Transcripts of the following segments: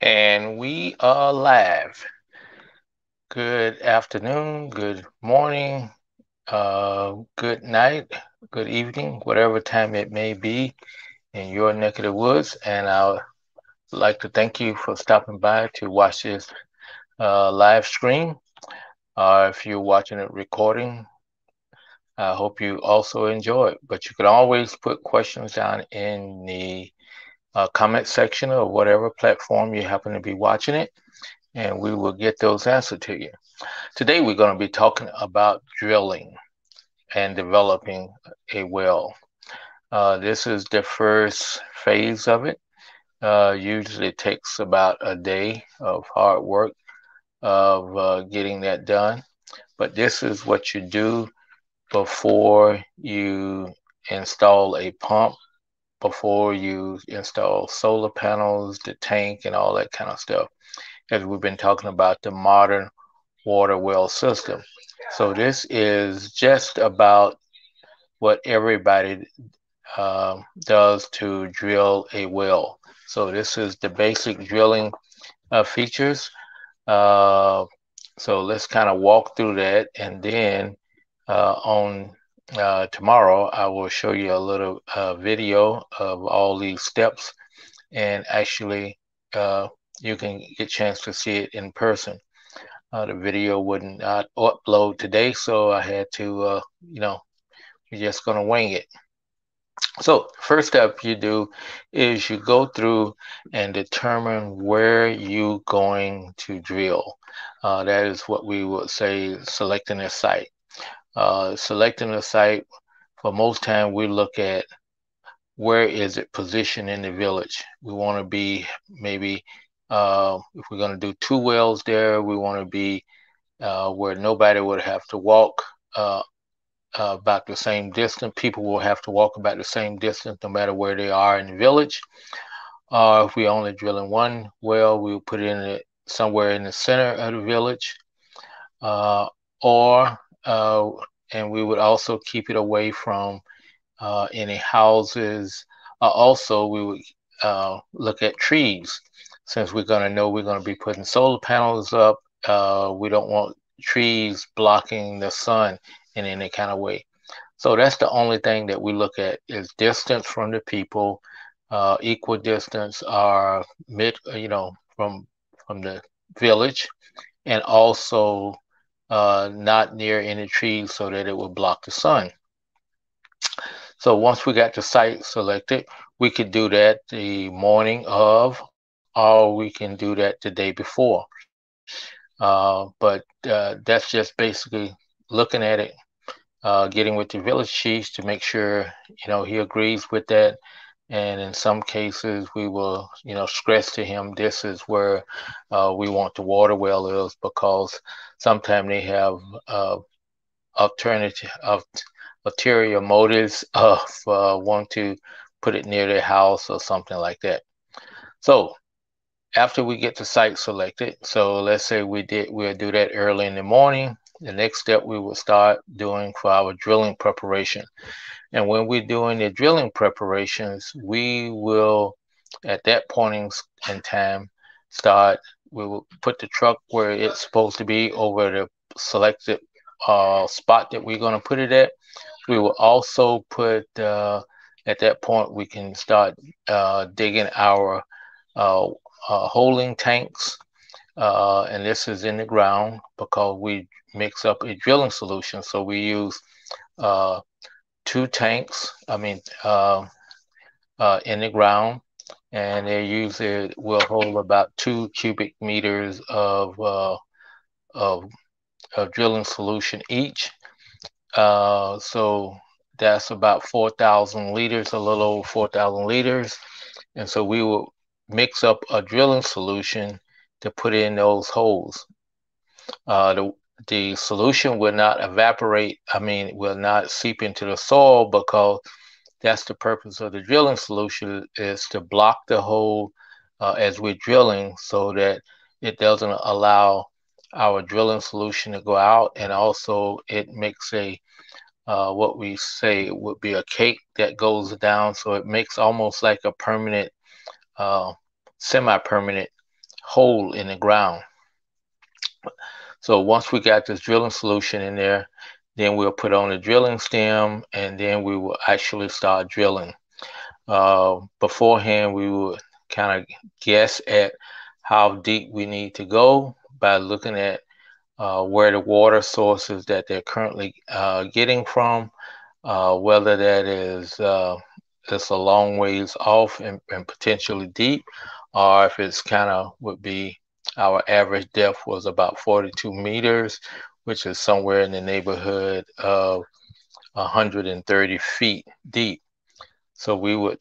And we are live. Good afternoon, good morning, good night, good evening, whatever time it may be in your neck of the woods. And I would like to thank you for stopping by to watch this live stream. If you're watching it recording, I hope you also enjoy it. But you can always put questions down in the comment section of whatever platform you happen to be watching it, and we will get those answered to you. Today we're going to be talking about drilling and developing a well. This is the first phase of it. Usually it takes about a day of hard work of getting that done. But this is what you do before you install a pump, before you install solar panels, the tank, and all that kind of stuff. As we've been talking about the modern water well system. So this is just about what everybody does to drill a well. So this is the basic drilling features. Uh, so let's kind of walk through that, and then on tomorrow I will show you a little video of all these steps, and actually you can get a chance to see it in person. The video wouldn't upload today, so I had to, we're just gonna wing it. So first step you do is you go through and determine where you're going to drill. That is what we would say selecting a site. Selecting a site, for most time we look at where is it positioned in the village. We want to be maybe if we're going to do two wells there, we want to be where nobody would have to walk about the same distance. People will have to walk about the same distance no matter where they are in the village. If we only drill in one well, we'll put it in somewhere in the center of the village. Uh, or and we would also keep it away from any houses. Also, we would look at trees. Since we're going to know we're going to be putting solar panels up, we don't want trees blocking the sun in any kind of way. So that's the only thing that we look at is distance from the people, equal distance or mid, from the village, and also not near any trees so that it would block the sun. So once we got the site selected, we could do that the morning of, or we can do that the day before. But that's just basically looking at it, getting with the village chiefs to make sure he agrees with that. And in some cases, we will stress to him this is where we want the water well is, because sometimes they have alternative of ulterior motives of want to put it near their house or something like that. So after we get the site selected, so let's say we'll do that early in the morning. The next step we will start doing for our drilling preparation. And when we're doing the drilling preparations, we will, at that point in time, start, we will put the truck where it's supposed to be over the selected spot that we're going to put it at. We will also put, at that point, we can start digging our uh, holding tanks. And this is in the ground because we mix up a drilling solution. So we use uh, two tanks, in the ground, and they usually will hold about 2 cubic meters of, of drilling solution each. So that's about 4,000 liters, a little over 4,000 liters. And so we will mix up a drilling solution to put in those holes. The solution will not evaporate, will not seep into the soil, because that's the purpose of the drilling solution, is to block the hole as we're drilling so that it doesn't allow our drilling solution to go out. And also it makes a what we say would be a cake that goes down, so it makes almost like a permanent, uh, semi-permanent hole in the ground. So once we got this drilling solution in there, then we'll put on the drilling stem, and then we will actually start drilling. Beforehand, we would kind of guess at how deep we need to go by looking at where the water sources that they're currently getting from, whether that is just a long ways off and potentially deep, or if it's kind of would be our average depth was about 42 meters, which is somewhere in the neighborhood of 130 feet deep. So we would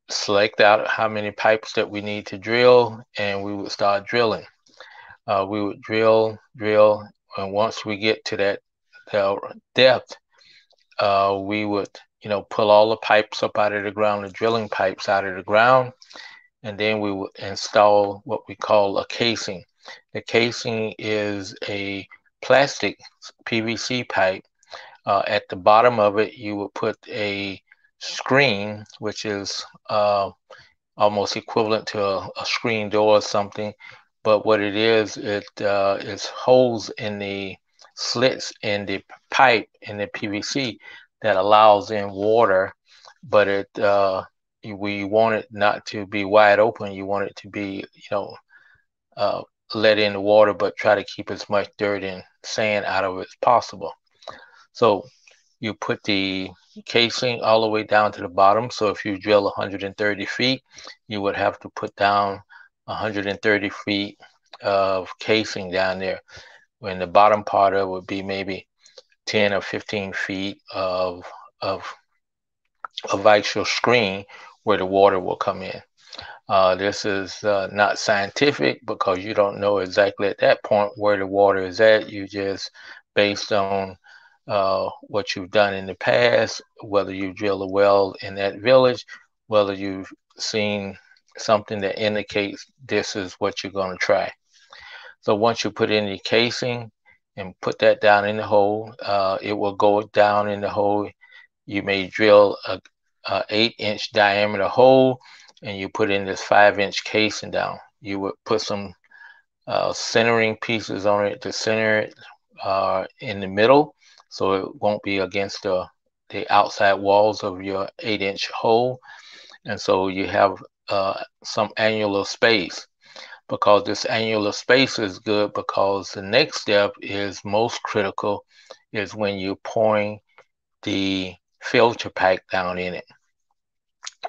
select out how many pipes that we need to drill, and we would start drilling. We would drill, and once we get to that depth, we would, pull all the pipes up out of the ground, the drilling pipes out of the ground, and then we would install what we call a casing. The casing is a plastic PVC pipe. At the bottom of it, you would put a screen, which is almost equivalent to a screen door or something. But what it is holes in the slits in the pipe in the PVC that allows in water, but we want it not to be wide open. You want it to be, uh, let in the water, but try to keep as much dirt and sand out of it as possible. So you put the casing all the way down to the bottom. So if you drill 130 feet, you would have to put down 130 feet of casing down there. When the bottom part of it would be maybe 10 or 15 feet of actual screen where the water will come in. This is not scientific because you don't know exactly at that point where the water is at. You just based on what you've done in the past, whether you drill a well in that village, whether you've seen something that indicates this is what you're going to try. So once you put in the casing and put that down in the hole, it will go down in the hole. You may drill a 8-inch diameter hole, and you put in this 5-inch casing down. You would put some centering pieces on it to center it in the middle, so it won't be against the outside walls of your 8-inch hole. And so you have some annular space. Because this annular space is good, because the next step is most critical, is when you're pouring the filter pack down in it.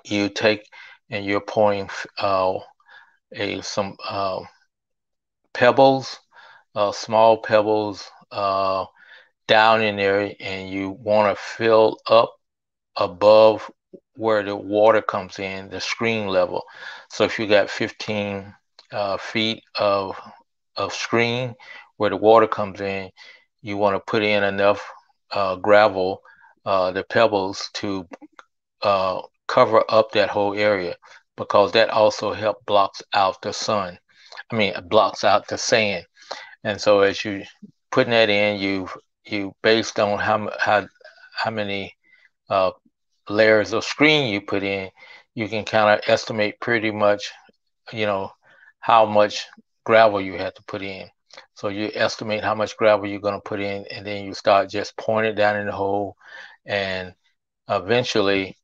You take and you're pouring some pebbles, small pebbles down in there, and you want to fill up above where the water comes in, the screen level. So if you got 15 feet of screen where the water comes in, you want to put in enough gravel, the pebbles, to cover up that whole area, because that also helps blocks out the sun. I mean, it blocks out the sand. And so as you putting that in, you based on how many uh, layers of screen you put in, you can kind of estimate pretty much, you know, how much gravel you have to put in. So you estimate how much gravel you're going to put in, and then you start just pouring it down in the hole, and eventually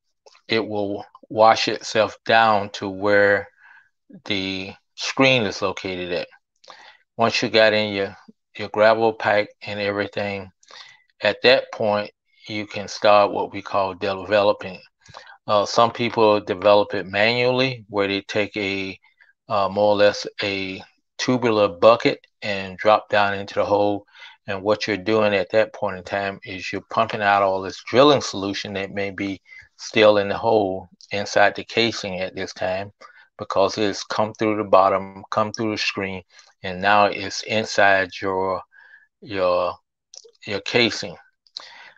it will wash itself down to where the screen is located at. Once you got in your gravel pack and everything, at that point you can start what we call developing. Some people develop it manually, where they take a more or less a tubular bucket and drop down into the hole. And what you're doing at that point in time is you're pumping out all this drilling solution that may be still in the hole inside the casing at this time, because it's come through the bottom, come through the screen, and now it's inside your your casing.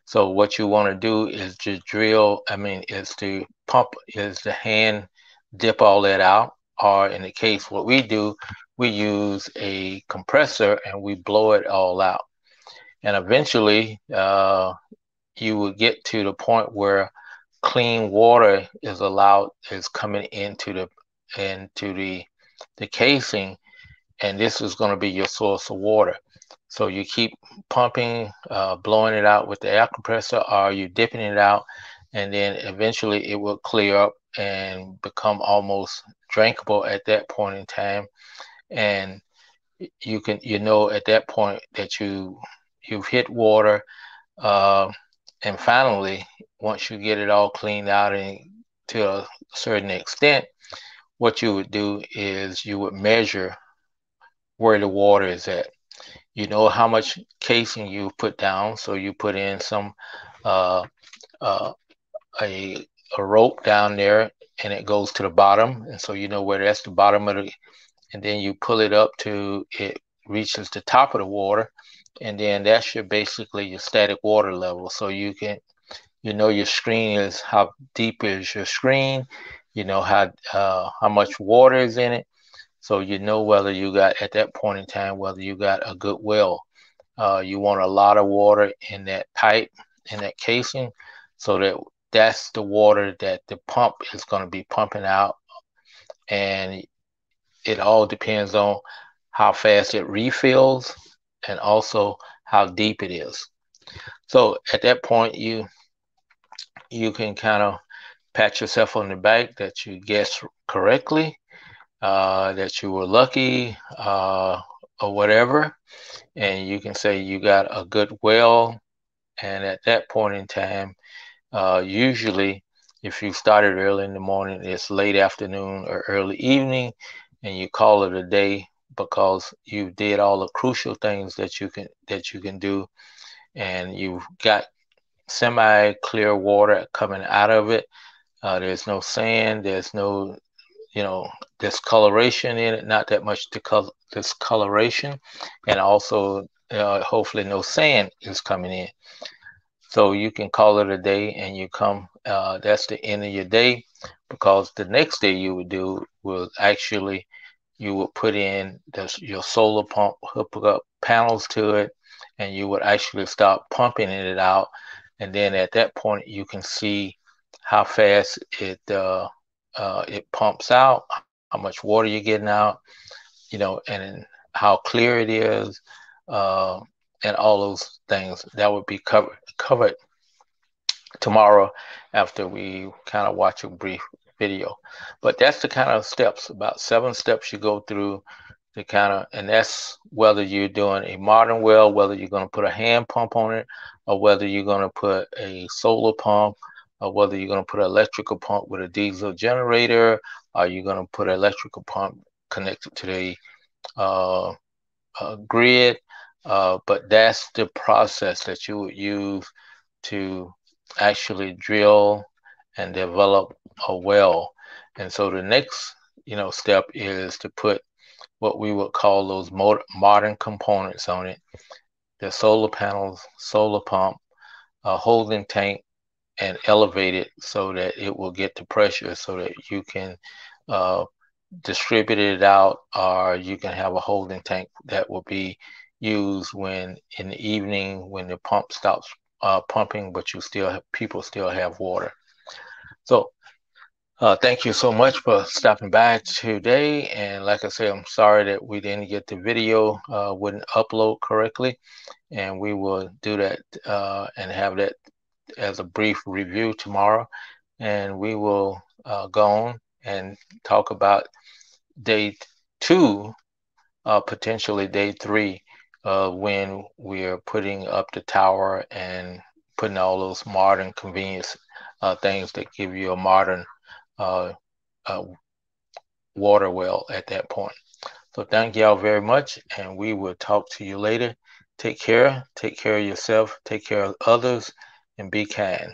So what you want to do is to drill, is to pump, is to hand dip all that out. Or in the case, what we do, we use a compressor and we blow it all out. And eventually, you will get to the point where clean water is coming into the casing, and this is going to be your source of water. So you keep pumping, blowing it out with the air compressor, or you dipping it out, and then eventually it will clear up and become almost drinkable at that point in time. And you know at that point that you've hit water. Uh, and finally, once you get it all cleaned out and to a certain extent, what you would do is you would measure where the water is at. You know how much casing you put down, so you put in some uh, uh, a a rope down there, and it goes to the bottom, and so you know where that's the bottom of the, and then you pull it up to it reaches the top of the water, and then that's your basically your static water level. So you know your screen is how deep is your screen, you know how much water is in it, so you know whether you got at that point in time whether you got a good well. You want a lot of water in that pipe, in that casing, so that's the water that the pump is going to be pumping out, and it all depends on how fast it refills and also how deep it is. So at that point, you can kind of pat yourself on the back that you guessed correctly, that you were lucky, or whatever, and you can say you got a good well. And at that point in time, usually, if you started early in the morning, it's late afternoon or early evening, and you call it a day because you did all the crucial things that you can do, and you've got semi-clear water coming out of it. There's no sand, there's no discoloration in it, not that much discoloration, and also hopefully no sand is coming in. So you can call it a day, and you come. That's the end of your day, because the next day you would do will actually you would put in your solar pump, hook up panels to it, and you would actually start pumping it out. And then at that point, you can see how fast it pumps out, how much water you're getting out, and how clear it is, uh, and all those things that would be covered tomorrow after we kind of watch a brief video. But that's the kind of steps, about 7 steps you go through to kind of, and that's whether you're doing a modern well, whether you're going to put a hand pump on it, or whether you're going to put a solar pump, or whether you're going to put an electrical pump with a diesel generator, or you're going to put an electrical pump connected to the uh, grid. But that's the process that you would use to actually drill and develop a well. And so the next, step is to put what we would call those modern components on it: the solar panels, solar pump, a holding tank, and elevate it so that it will get the pressure so that you can uh, distribute it out, or you can have a holding tank that will be used when in the evening when the pump stops pumping, but people still have water. So thank you so much for stopping by today. And like I said, I'm sorry that we didn't get the video, wouldn't upload correctly. And we will do that and have that as a brief review tomorrow. And we will go on and talk about day 2, potentially day 3, when we're putting up the tower and putting all those modern convenience things that give you a modern uh, uh, water well at that point. So thank y'all very much, and we will talk to you later. Take care of yourself, take care of others, and be kind.